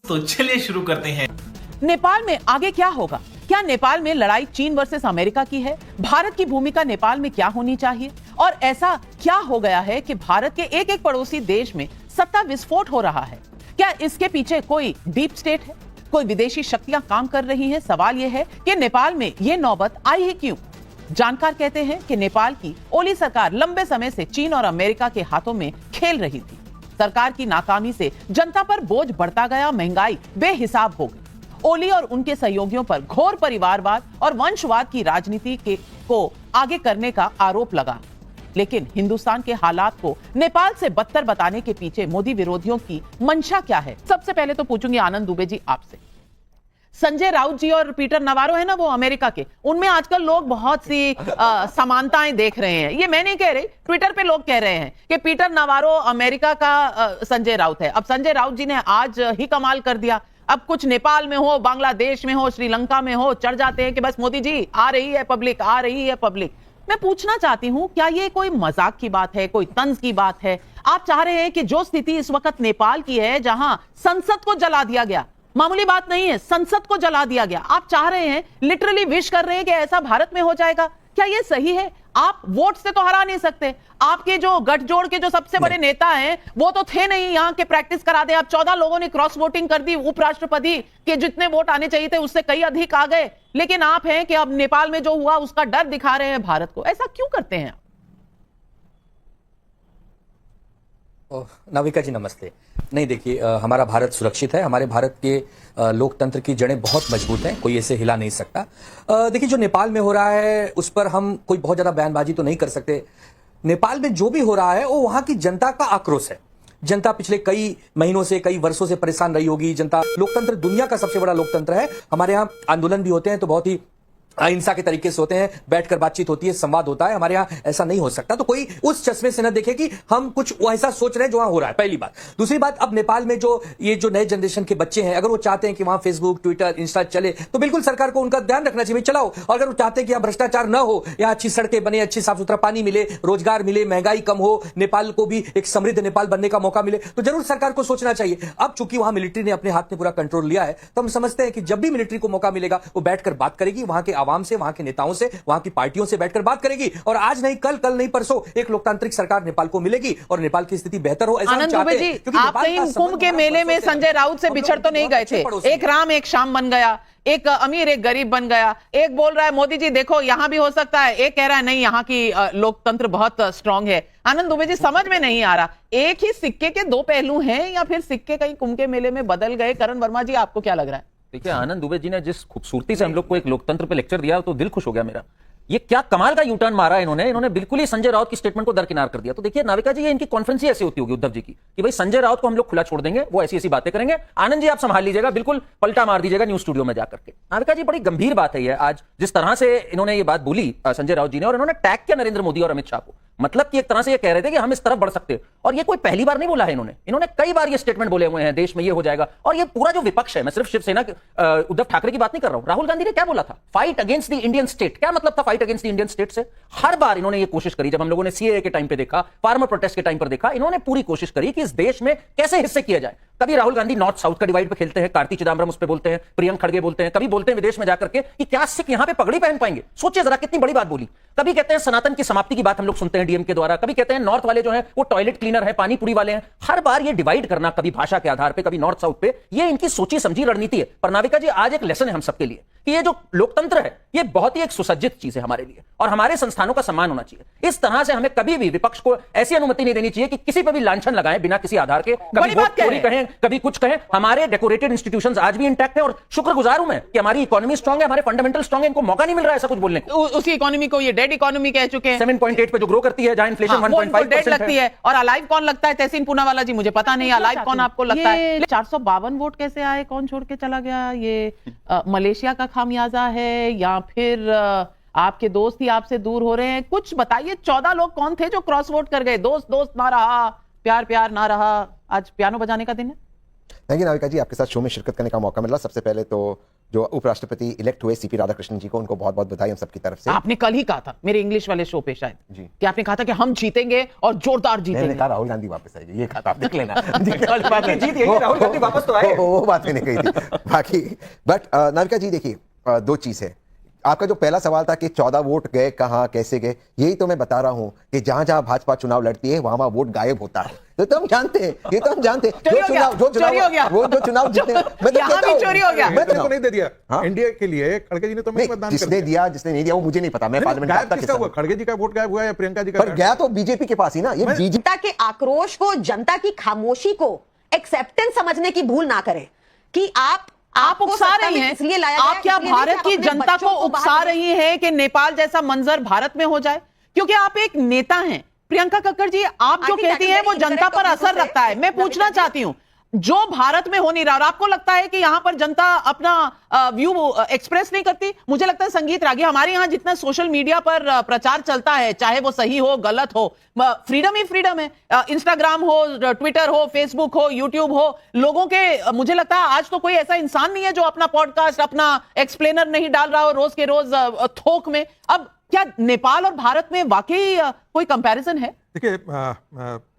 तो चलिए शुरू करते हैं। नेपाल में आगे क्या होगा? क्या नेपाल में लड़ाई चीन वर्सेस अमेरिका की है? भारत की भूमिका नेपाल में क्या होनी चाहिए? और ऐसा क्या हो गया है कि भारत के एक एक पड़ोसी देश में सत्ता विस्फोट हो रहा है? क्या इसके पीछे कोई डीप स्टेट है? कोई विदेशी शक्तियां काम कर रही हैं? सवाल यह है कि नेपाल में यह नौबत आई है क्यों? जानकार कहते हैं कि नेपाल की ओली सरकार लंबे समय से चीन और अमेरिका के हाथों में खेल रही थी। सरकार की नाकामी से जनता पर बोझ बढ़ता गया, महंगाई बेहिसाब हो गई। ओली और उनके सहयोगियों पर घोर परिवारवाद और वंशवाद की राजनीति को आगे करने का आरोप लगा। लेकिन हिंदुस्तान के हालात को नेपाल से बदतर बताने के पीछे मोदी विरोधियों की मंशा क्या है? सबसे पहले तो पूछूंगी आनंद दुबे जी आपसे। संजय राउत जी और पीटर नवारो है ना, वो अमेरिका के, उनमें आजकल लोग बहुत सी समानताएं देख रहे हैं। ये मैं नहीं कह रही, ट्विटर पे लोग कह रहे हैं कि पीटर नवारो अमेरिका का संजय राउत है। अब संजय राउत जी ने आज ही कमाल कर दिया। अब कुछ नेपाल में हो, बांग्लादेश में हो, श्रीलंका में हो, चढ़ जाते हैं कि बस मोदी जी आ रही है पब्लिक, आ रही है पब्लिक। मैं पूछना चाहती हूं, क्या ये कोई मजाक की बात है, कोई तंज की बात है? आप चाह रहे हैं कि जो स्थिति इस वक्त नेपाल की है, जहां संसद को जला दिया गया, मामूली बात नहीं है, संसद को जला दिया गया, आप चाह रहे हैं, लिटरली विश कर रहे हैं कि ऐसा भारत में हो जाएगा? क्या ये सही है? आप वोट से तो हरा नहीं सकते। आपके जो गठजोड़ के जो सबसे बड़े नेता हैं वो तो थे नहीं यहाँ के, प्रैक्टिस करा दे। आप 14 लोगों ने क्रॉस वोटिंग कर दी, उपराष्ट्रपति के जितने वोट आने चाहिए थे उससे कई अधिक आ गए। लेकिन आप हैं कि अब नेपाल में जो हुआ उसका डर दिखा रहे हैं भारत को। ऐसा क्यों करते हैं? नाविका जी नमस्ते। नहीं देखिए, हमारा भारत सुरक्षित है। हमारे भारत के लोकतंत्र की जड़ें बहुत मजबूत हैं, कोई ऐसे हिला नहीं सकता। देखिए, जो नेपाल में हो रहा है उस पर हम कोई बहुत ज्यादा बयानबाजी तो नहीं कर सकते। नेपाल में जो भी हो रहा है वो वहां की जनता का आक्रोश है। जनता पिछले कई महीनों से, कई वर्षों से परेशान रही होगी। जनता, लोकतंत्र दुनिया का सबसे बड़ा लोकतंत्र है। हमारे यहाँ आंदोलन भी होते हैं तो बहुत ही अहिंसा के तरीके से होते हैं, बैठकर बातचीत होती है, संवाद होता है। हमारे यहाँ ऐसा नहीं हो सकता। तो कोई उस चश्मे से न देखे कि हम कुछ ऐसा सोच रहे हैं जो वहां हो रहा है, पहली बात। दूसरी बात, अब नेपाल में जो नए जनरेशन के बच्चे हैं, अगर वो चाहते हैं कि वहां फेसबुक, ट्विटर, इंस्टा चले तो बिल्कुल सरकार को उनका ध्यान रखना चाहिए, चलाओ। और अगर वो चाहते हैं कि यहाँ भ्रष्टाचार न हो, यहाँ अच्छी सड़कें बने, अच्छी साफ सुथरा पानी मिले, रोजगार मिले, महंगाई कम हो, नेपाल को भी एक समृद्ध नेपाल बनने का मौका मिले, तो जरूर सरकार को सोचना चाहिए। अब चूंकि वहां मिलिट्री ने अपने हाथ में पूरा कंट्रोल लिया है, तो हम समझते हैं कि जब भी मिलिट्री को मौका मिलेगा वो बैठकर बात करेगी, वहां के आवाम से, वहां के नेताओं से, वहां की पार्टियों से बैठकर बात करेगी। और आज नहीं कल, कल नहीं परसों एक लोकतांत्रिक सरकार नेपाल को मिलेगी और नेपाल की स्थिति बेहतर हो, ऐसा हम चाहते हैं। क्योंकि आप कहीं कुंभ के मेले में संजय राउत से बिछड़ तो नहीं गए थे? एक राम एक शाम बन गया, एक अमीर एक गरीब बन गया। एक बोल रहा है मोदी जी देखो यहां भी हो सकता है, एक कह रहा है नहीं यहाँ की लोकतंत्र बहुत स्ट्रांग है। आनंद दुबे जी, समझ में नहीं आ रहा, एक ही सिक्के के दो पहलू हैं या फिर सिक्के कहीं कुंभ के मेले में बदल गए? करण वर्मा जी, आपको क्या लग रहा है? देखिए, आनंद दुबे जी ने जिस खूबसूरती से हम लोग को एक लोकतंत्र पे लेक्चर दिया तो दिल खुश हो गया मेरा। ये क्या कमाल का यूटर्न मारा इन्होंने बिल्कुल ही संजय राउत की स्टेटमेंट को दरकिनार कर दिया। तो देखिए नाविका जी, ये इनकी कॉन्फ्रेंस ही ऐसी होती होगी उद्धव जी की कि भाई संजय राउत को हम लोग खुला छोड़ देंगे, वो ऐसी ऐसी बातें करेंगे, आनंद जी आप संभाल लीजिएगा, बिल्कुल पलटा मार दीजिएगा न्यूज स्टूडियो में जाकर के। नाविका जी, बड़ी गंभीर बात है ये। आज जिस तरह से इन्होंने ये बात बोली संजय राउत जी ने, और इन्होंने टैग किया नरेंद्र मोदी और अमित शाह को, मतलब कि एक तरह से ये कह रहे थे कि हम इस तरफ बढ़ सकते हैं। और ये कोई पहली बार नहीं बोला है इन्होंने कई बार ये स्टेटमेंट बोले हुए हैं, देश में ये हो जाएगा। और ये पूरा जो विपक्ष है, मैं सिर्फ शिवसेना उद्धव ठाकरे की बात नहीं कर रहा हूं, राहुल गांधी ने क्या बोला था, fight against the Indian state. क्या मतलब था fight against the Indian state से? हर बार इन्होंने ये कोशिश करी, जब हम लोगों ने सीएए के टाइम पे देखा, फार्मर प्रोटेस्ट के टाइम पर देखा, इन्होंने पूरी कोशिश करी कि इस देश में कैसे हिस्से किए जाए। कभी राहुल गांधी नॉर्थ साउथ का डिवाइड पे खेलते हैं, कार्ति चिदम्बरम उस पे बोलते हैं, प्रियंक खड़गे बोलते हैं, कभी बोलते हैं विदेश में जाकर के कि क्या सिख यहां पे पगड़ी पहन पाएंगे। सोचिए जरा कितनी बड़ी बात बोली। कभी कहते हैं सनातन की समाप्ति की बात हम लोग सुनते हैं डीएम के द्वारा, कभी कहते हैं नॉर्थ वाले जो हैं वो टॉयलेट क्लीनर है, पानी पूरी वाले हैं। हर बार ये डिवाइड करना, कभी भाषा के आधार पे, कभी नॉर्थ साउथ पे, ये इनकी सोची समझी रणनीति है। पर नाविका जी, आज एक लेसन है हम सबके लिए कि ये जो लोकतंत्र है ये बहुत ही एक सुसज्जित चीज है हमारे लिए, और हमारे संस्थानों का सम्मान होना चाहिए। इस तरह से हमें कभी भी विपक्ष को ऐसी अनुमति नहीं देनी चाहिए कि किसी पर भी लांछन लगाएं बिना किसी आधार के, कभी वोट चोरी कहें, कभी कुछ कहें। हमारे डेकोरेटेड इंस्टीट्यूशंस आज भी इंटैक्ट है, और शुक्रगुजार हूं मैं कि हमारी इकोनॉमी स्ट्रांग है, हमारे फंडामेंटल स्ट्रांग है, इनको मौका नहीं मिल रहा है ऐसा कुछ बोलने को। उसी इकोनॉमी को ये डेड इकोनॉमी कह चुके हैं। 7.8 पे जो ग्रो करती है, जहां इन्फ्लेशन 1.5% लगती है। और अलाइव कौन लगता है? तहसीन पूनावाला जी, मुझे पता नहीं अलाइव कौन आपको लगता है। 452 वोट कैसे आए? कौन छोड़ के चला गया? ये मलेशिया का खामियाजा है या फिर आपके दोस्त ही आपसे दूर हो रहे हैं? कुछ बताइए। 14 लोग कौन थे जो क्रॉस वोट कर गए? दोस्त दोस्त ना रहा, प्यार प्यार ना रहा। आज पियानो बजाने का दिन है। थैंक यू नाविका जी, आपके साथ शो में शिरकत करने का मौका मिला। सबसे पहले तो जो उपराष्ट्रपति इलेक्ट हुए सीपी राधाकृष्णन जी को, उनको बहुत बहुत बधाई हम सबकी तरफ से। आपने कल ही कहा था मेरे इंग्लिश वाले शो पे शायद जी कि आपने कहा था कि हम जीतेंगे और जोरदार मैंने जीतेंगे। कहा राहुल गांधी वापस आएंगे, ये कहा था, आप देख लेना। जीत राहुल गांधी वापस तो आए। वो बात मैंने कही थी बाकी। बट नाविका जी देखिए, दो चीज है। आपका जो पहला सवाल था कि 14 वोट गए कहां, कैसे गए, यही तो मैं बता रहा हूं कि जहां जहां भाजपा चुनाव लड़ती है वहां वहां वोट गायब होता है। तो हम जानते हैं, ये तो हम जानते हैं। चोरी हो गया। वो जो चुनाव जीते, मैं तो यहाँ कहता भी हूं, चोरी हो गया। मैं को नहीं दे दिया हाँ? एनडीए के लिए खड़गे जी ने तो मैं मतदान कर जिसने दिया जिसने नहीं दिया वो मुझे नहीं पता, मैं पार्लियामेंट गायब का किसका हुआ? खड़गे जी का वोट गायब हुआ या प्रियंका जी का? पर गया तो बीजेपी के पास ही ना। ये बीजेपी जनता के आक्रोश को, जनता की खामोशी को एक्सेप्टेंस समझने की भूल ना करें कि आप उकसा रही हैं। इसलिए लाया आप गया, क्या इसलिए भारत नहीं कि की आप अपने जनता को बच्चों को उकसा बाहर रही हैं कि नेपाल जैसा मंजर भारत में हो जाए? क्योंकि आप एक नेता हैं प्रियंका कक्कड़ जी, आप जो I think that कहती is हैं वो very जनता incorrect पर of you असर to say. रखता है। मैं पूछना चाहती हूं, जो भारत में हो नहीं रहा और आपको लगता है कि यहां पर जनता अपना व्यू एक्सप्रेस नहीं करती? मुझे लगता है संगीत रागी, हमारे यहां जितना सोशल मीडिया पर प्रचार चलता है, चाहे वो सही हो गलत हो, फ्रीडम ही फ्रीडम है। इंस्टाग्राम हो, ट्विटर हो, फेसबुक हो, यूट्यूब हो, लोगों के, मुझे लगता है आज तो कोई ऐसा इंसान नहीं है जो अपना पॉडकास्ट, अपना एक्सप्लेनर नहीं डाल रहा हो रोज के रोज थोक में। अब क्या नेपाल और भारत में वाकई कोई कंपैरिजन है? देखिए,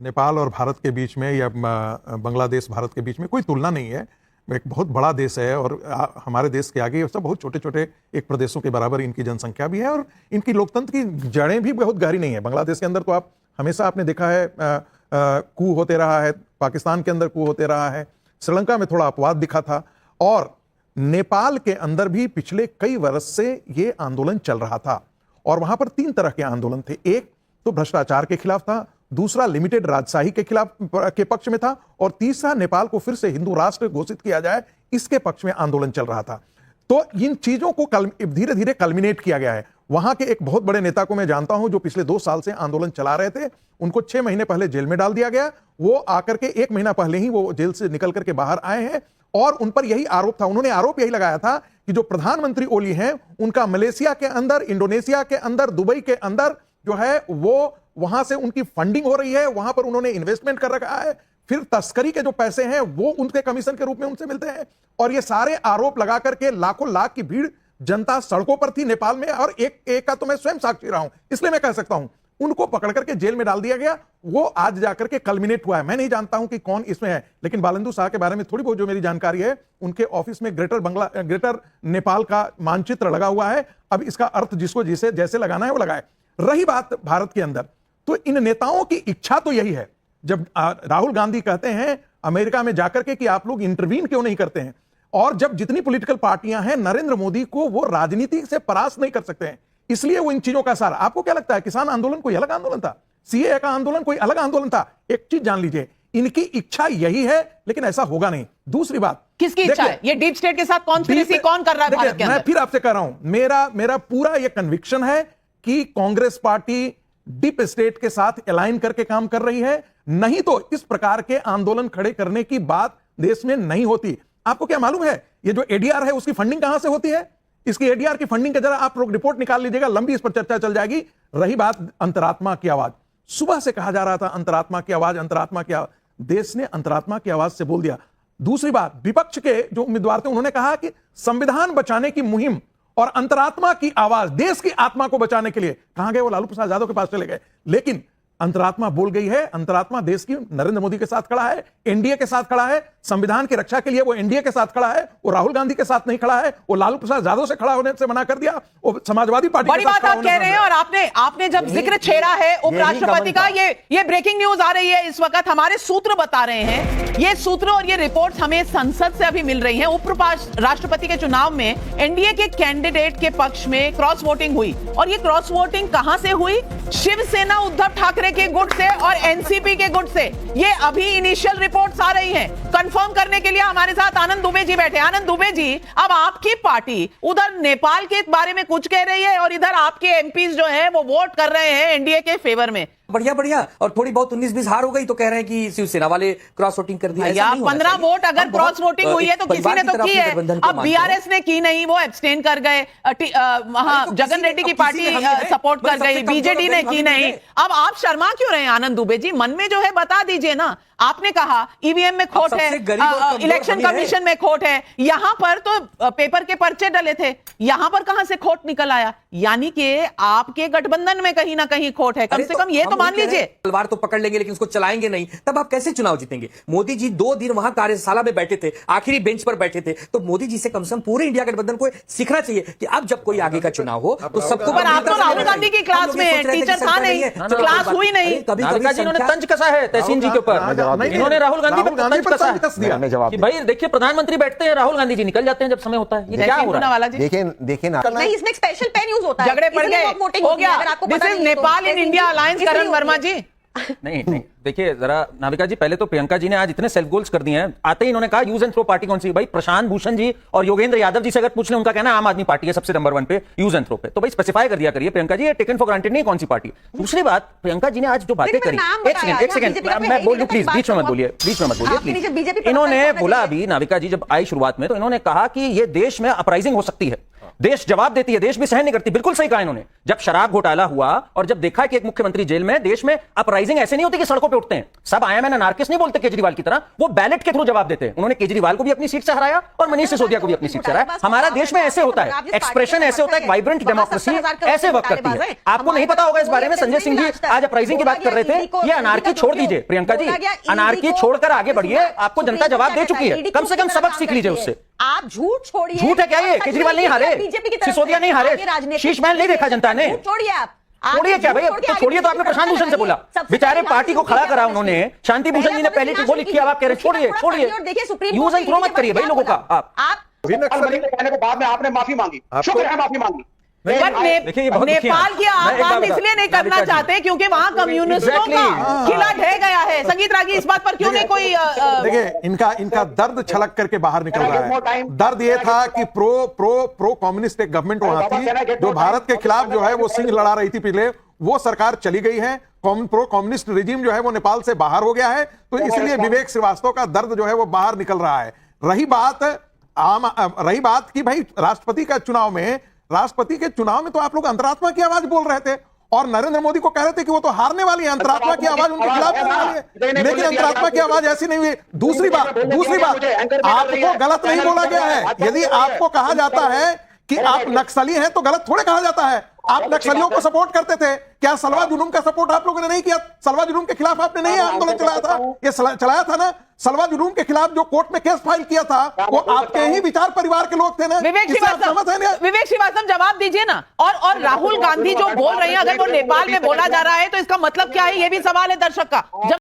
नेपाल और भारत के बीच में या बांग्लादेश भारत के बीच में कोई तुलना नहीं है। एक बहुत बड़ा देश है और हमारे देश के आगे सब बहुत छोटे छोटे एक प्रदेशों के बराबर इनकी जनसंख्या भी है और इनकी लोकतंत्र की जड़ें भी बहुत गहरी नहीं है। बांग्लादेश के अंदर तो आप हमेशा आपने देखा है कू होते रहा है, पाकिस्तान के अंदर कू होते रहा है, श्रीलंका में थोड़ा अपवाद दिखा था, और नेपाल के अंदर भी पिछले कई वर्ष से ये आंदोलन चल रहा था। और वहां पर 3 तरह के आंदोलन थे। एक तो भ्रष्टाचार के खिलाफ था, दूसरा लिमिटेड राजशाही के खिलाफ के पक्ष में था, और तीसरा नेपाल को फिर से हिंदू राष्ट्र घोषित किया जाए, इसके पक्ष में आंदोलन चल रहा था। तो इन चीजों को धीरे धीरे कल्मिनेट किया गया है। वहां के एक बहुत बड़े नेता को मैं जानता हूं जो पिछले 2 साल से आंदोलन चला रहे थे, उनको 6 महीने पहले जेल में डाल दिया गया। वो आकर के 1 महीना पहले ही वो जेल से निकल करके बाहर आए हैं और उन पर यही आरोप था, उन्होंने आरोप यही लगाया था कि जो प्रधानमंत्री ओली हैं उनका मलेशिया के अंदर, इंडोनेशिया के अंदर, दुबई के अंदर जो है वो वहां से उनकी फंडिंग हो रही है, वहां पर उन्होंने इन्वेस्टमेंट कर रखा है, फिर तस्करी के जो पैसे हैं वो उनके कमीशन के रूप में उनसे मिलते हैं। और ये सारे आरोप लगा करके लाखों लाख की भीड़ जनता सड़कों पर थी नेपाल में, और एक का तो मैं स्वयं साक्षी रहा हूं, इसलिए मैं कह सकता हूं। उनको पकड़ करके जेल में डाल दिया गया, वो आज जाकर के कल्मिनेट हुआ है। मैं नहीं जानता हूं कि कौन इसमें है, लेकिन बालेंदु शाह के बारे में थोड़ी बहुत जो मेरी जानकारी है, उनके ऑफिस में ग्रेटर नेपाल का मानचित्र लगा हुआ है। अब इसका अर्थ जिसको जिसे जैसे लगाना है वो लगाए। रही बात भारत के अंदर, तो इन नेताओं की इच्छा तो यही है। जब राहुल गांधी कहते हैं अमेरिका में जाकर के कि आप लोग इंटरवीन क्यों नहीं करते हैं, और जब जितनी पॉलिटिकल पार्टियां हैं नरेंद्र मोदी को वो राजनीति से परास्त नहीं कर सकते हैं, इसलिए वो इन चीजों का सारा। आपको क्या लगता है किसान आंदोलन कोई अलग आंदोलन था? सीएए का आंदोलन कोई अलग आंदोलन था? एक चीज जान लीजिए, इनकी इच्छा यही है, लेकिन ऐसा होगा नहीं। दूसरी बात, किसकी इच्छा है? ये डीप स्टेट के साथ कॉन्स्पिरेसी कौन कर रहा है भारत के अंदर? मैं फिर आपसे कह रहा हूं, मेरा पूरा यह कन्विक्शन है कि कांग्रेस पार्टी डीप स्टेट के साथ अलाइन करके काम कर रही है, नहीं तो इस प्रकार के आंदोलन खड़े करने की बात देश में नहीं होती। आपको क्या मालूम है ये जो एडीआर है उसकी फंडिंग कहां से होती है? इसकी एडीआर की फंडिंग का जरा आप लोग रिपोर्ट निकाल लीजिएगा, लंबी इस पर चर्चा चल जाएगी। रही बात अंतरात्मा की आवाज, सुबह से कहा जा रहा था अंतरात्मा की आवाज, अंतरात्मा की आवाज, देश ने अंतरात्मा की आवाज से बोल दिया। दूसरी बात, विपक्ष के जो उम्मीदवार थे उन्होंने कहा कि संविधान बचाने की मुहिम और अंतरात्मा की आवाज, देश की आत्मा को बचाने के लिए, कहां गए वो? लालू प्रसाद यादव के पास चले गए। लेकिन अंतरात्मा बोल गई है, अंतरात्मा देश की नरेंद्र मोदी के साथ खड़ा है, एनडीए के साथ खड़ा है, संविधान की रक्षा के लिए वो एनडीए के साथ खड़ा है, वो राहुल गांधी के साथ नहीं खड़ा है, वो लालू प्रसाद यादव से खड़ा होने से मना कर दिया, वो समाजवादी पार्टी बड़ी बात आप कह रहे हैं। और आपने जब जिक्र छेड़ा है उपराष्ट्रपति का, ये ब्रेकिंग न्यूज आ रही है इस वक्त, हमारे सूत्र बता रहे हैं, ये सूत्र और ये रिपोर्ट्स हमें संसद से अभी मिल रही हैं। उप राष्ट्रपति के चुनाव में एनडीए के कैंडिडेट के पक्ष में क्रॉस वोटिंग हुई, और ये क्रॉस वोटिंग कहां से हुई? शिवसेना उद्धव ठाकरे के गुट से और एनसीपी के गुट से। ये अभी इनिशियल रिपोर्ट्स आ रही हैं। कंफर्म करने के लिए हमारे साथ आनंद दुबे जी बैठे। आनंद दुबे जी, अब आपकी पार्टी उधर नेपाल के बारे में कुछ कह रही है और इधर आपके एमपीज जो हैं वो वोट कर रहे हैं एनडीए के फेवर में। बढ़िया बढ़िया। और थोड़ी बहुत 19-20 हार हो गई तो कह रहे हैं कि शिवसेना वाले क्रॉस वोटिंग कर दिया। या 15 वोट अगर क्रॉस वोटिंग हुई है तो किसी ने तो की है। अब बीआरएस ने की नहीं, वो एब्सटेन कर गए। वहां जगन रेड्डी की पार्टी सपोर्ट कर गई, बीजेडी ने की नहीं। अब आप शर्मा क्यों रहे हैं आनंद दुबे जी? मन में जो है बता दीजिए ना। आपने कहा ईवीएम में खोट है, इलेक्शन कमीशन में खोट है, यहां पर तो पेपर के पर्चे डले थे, यहां पर कहां से खोट निकल आया? यानी कि आपके गठबंधन में कहीं ना कहीं खोट है। कम से कम ये तो मान लीजिए। तलवार तो पकड़ लेंगे लेकिन उसको चलाएंगे नहीं, तब आप कैसे चुनाव जीतेंगे? मोदी जी 2 दिन वहां कार्यशाला में बैठे थे, आखिरी बेंच पर बैठे थे, तो मोदी जी से कम से कम पूरे इंडिया गठबंधन को सीखना चाहिए कि अब जब कोई आगे का चुनाव हो तो सबको। पर आप तो राहुल गांधी की क्लास में है, टीचर था नहीं, क्लास हुई नहीं। नाविका जी इन्होंने तंज कसा है तहसीन जी के ऊपर। इन्होंने राहुल गांधी पर तंज कसा है कि भाई देखिए प्रधानमंत्री बैठते हैं, राहुल गांधी जी निकल जाते हैं जब समय होता है। ये क्या हो रहा है? देखिए ना, नहीं, इसमें स्पेशल पेन यूज होता है, झगड़े पड़ गए, हो गया। This is Nepal in India alliance, Karan Verma ji. नहीं देखिए जरा नाविका जी, पहले तो प्रियंका जी ने आज इतने सेल्फ गोल्स कर दिए हैं। आते ही इन्होंने कहा यूज एंड थ्रो पार्टी कौन सी? भाई प्रशांत भूषण जी और योगेंद्र यादव जी से अगर पूछ लें, उनका कहना आम आदमी पार्टी है सबसे नंबर 1 पे यूज एंड थ्रो पे। तो भाई स्पेसिफाई कर दिया करिए प्रियंका जी, ये टेकन फॉर ग्रांटेड नहीं कौन सी पार्टी। दूसरी बात, प्रियंका जी ने आज जो बातें करी, एक सेकंड मैं बोल लूं प्लीज, बीच में मत बोलिए प्लीज। इन्होंने बोला अभी नाविका जी जब आई शुरुआत में, तो इन्होंने कहा कि ये देश में अपराइजिंग हो सकती है, देश जवाब देती है, देश भी सहन नहीं करती। बिल्कुल सही कहा इन्होंने। जब शराब घोटाला हुआ और जब देखा कि एक मुख्यमंत्री जेल में, देश में अपराइजिंग ऐसे नहीं होती कि सड़कों पे उठते हैं सब। आईएमएन अनार्किस्ट नहीं बोलते केजरीवाल की तरह, वो बैलेट के थ्रू जवाब देते हैं। उन्होंने केजरीवाल को भी अपनी सीट से हराया और मनीष सिसोदिया को भी अपनी सीट से हराया। हमारा देश में ऐसे होता है, एक्सप्रेशन ऐसे होता है, वाइब्रेंट डेमोक्रेसी ऐसे वर्क करती है। आपको नहीं पता होगा इस बारे में। संजय सिंह जी आज अपराइजिंग की बात कर रहे थे। ये अनार्की छोड़ दीजिए प्रियंका जी, अनार्की छोड़कर आगे बढ़िए। आपको जनता जवाब दे चुकी है, कम से कम सबक सीख लीजिए उससे। आप झूठ छोड़िए। झूठ है क्या ये? केजरीवाल नहीं हारे, सिसोदिया नहीं हारे, शीश महल नहीं देखा जनता ने। छोड़िए आप, छोड़िए क्या भाई? तो छोड़िए तो आपने प्रशांत भूषण से बोला, बेचारे पार्टी को खड़ा करा उन्होंने। शांति भूषण जी ने पहले वो लिखी, अब आप कह रहे छोड़िए। यूज एंड थ्रो मत करिए भाई लोगों का। आप कहने के बाद में आपने माफी मांगी, शुक्र है माफी मांगी। नेपाल की आप बात इसलिए नहीं करना चाहते क्योंकि वहां कम्युनिस्टों का किला ढह गया है। संगीत रागी, इस बात पर क्यों नहीं कोई देखिए इनका दर्द छलक करके बाहर निकल रहा है। दर्द ये था कि प्रो कम्युनिस्ट एक गवर्नमेंट वहां थी जो भारत के खिलाफ जो है वो सिंह लड़ा रही थी पिछले, वो सरकार चली गई है। प्रो कम्युनिस्ट रिजीम जो है वो नेपाल से बाहर हो गया है, तो इसलिए विवेक श्रीवास्तव का दर्द जो है वो बाहर निकल रहा है। रही बात कि भाई राष्ट्रपति के चुनाव में तो आप लोग अंतरात्मा की आवाज बोल रहे थे और नरेंद्र मोदी को कह रहे थे कि वो तो हारने वाली है, अंतरात्मा की आवाज उनके खिलाफ करने वाली है, लेकिन अंतरात्मा की आवाज ऐसी नहीं हुई। दूसरी बात, आपको गलत नहीं बोला गया है। यदि आपको कहा जाता है कि आप नक्सली हैं तो गलत थोड़े कहा जाता है। आप नक्सलियों को सपोर्ट करते थे, क्या सलवा जुलूम का सपोर्ट आप लोगों ने नहीं किया? सलवा जुलूम के खिलाफ आपने नहीं आंदोलन चलाया था? ये चलाया था ना। सलवा जुलूम के खिलाफ जो कोर्ट में केस फाइल किया था वो आपके ही विचार परिवार के लोग थे ना। विवेक श्रीवास्तव जवाब दीजिए ना। और राहुल गांधी जो बोल रहे हैं, अगर वो नेपाल में बोला जा रहा है तो इसका मतलब क्या है? ये भी सवाल है दर्शक का।